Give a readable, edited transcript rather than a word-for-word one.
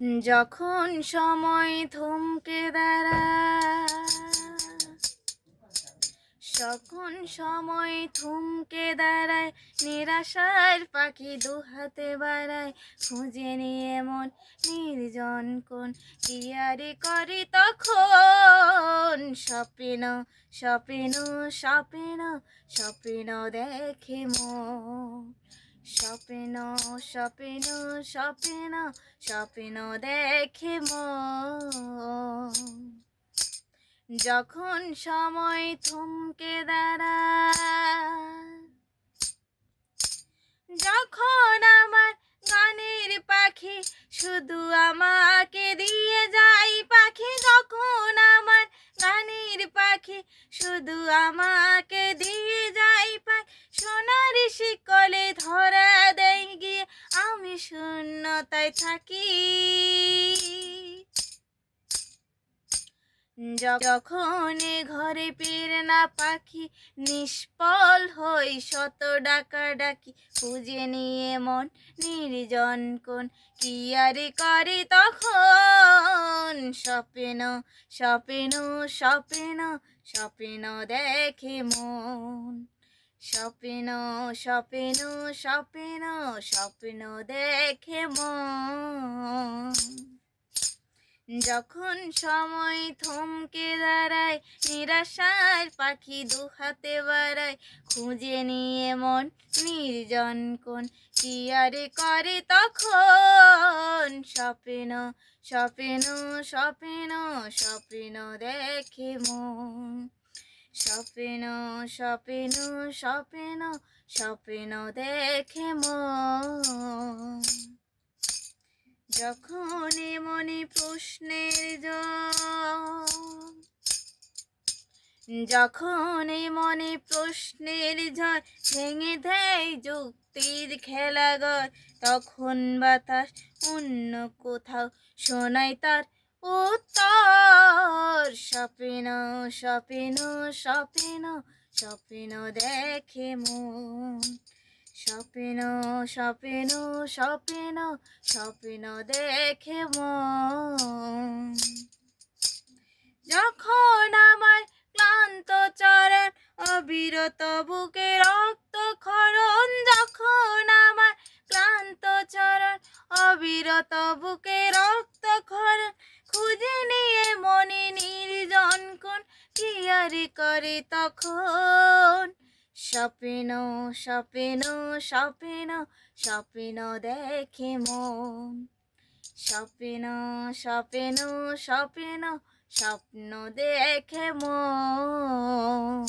যখন সময় থমকে দাঁড়ায়, যখন সময় থমকে দাঁড়ায়, নিরাশার পাখি দুহাতে বাড়ায়, খুঁজে নিয়ে মন নির্জন কোন কি আরে করি তখন। স্বপ্ন স্বপ্ন স্বপ্ন স্বপ্ন দেখে মন, স্বপ্ন স্বপ্ন স্বপ্ন স্বপ্ন দেখে মন। যখন সময় থমকে দাঁড়ায়, যখন আমার গানের পাখি শুধু আমাকে দিয়ে যায় পাখি, যখন আমার গানের পাখি শুধু আমাকে দিয়ে যায় পাখি, সোনার শিকলে ধরা দেয় গিয়ে আমি শূন্যতায় থাকি। যখন ঘরে ফিরে না পাখি, নিষ্ফল হই শত ডাকা ডাকি, খুঁজে নিয়ে মন নির্জন কোন কি আরে করে তখন। স্বপ্ন স্বপ্ন স্বপ্ন স্বপ্ন দেখে মন, স্বপ্ন স্বপ্ন স্বপ্ন স্বপ্ন দেখে মন। যখন সময় থমকে দাঁড়ায়, নিরাশার পাখি দুহাতে বাড়ায়, খুঁজে নিয়ে মন নির্জন কোন কি আরে করে তখন। স্বপ্ন স্বপ্ন স্বপ্ন স্বপ্ন দেখে মন, স্বপ্ন স্বপ্ন স্বপ্ন স্বপ্ন দেখে মন। যখন মনে প্রশ্নের ঝড়, যখন মনে প্রশ্নের ঝড় ভেঙে দেয় যুক্তির খেলাঘর, তখন বাতাস অন্য কোথাও শোনায় তার উত্তর। স্বপ্ন স্বপ্ন স্বপ্ন স্বপ্ন দেখে মন, স্বপ্ন স্বপ্ন স্বপ্ন স্বপ্ন দেখে মন। যখন আমার ক্লান্ত চরণ অবিরত বুকে রক্ত ক্ষরণ, যখন আমার ক্লান্ত চরণ অবিরত বুকে রক্ত ক্ষরণ, খুঁজে নিয়ে মনে নির্জন কোন কি আরে করে তখন। স্বপ্ন স্বপ্ন স্বপ্ন স্বপ্ন দেখে মন, স্বপ্ন স্বপ্ন স্বপ্ন স্বপ্ন দেখে মন।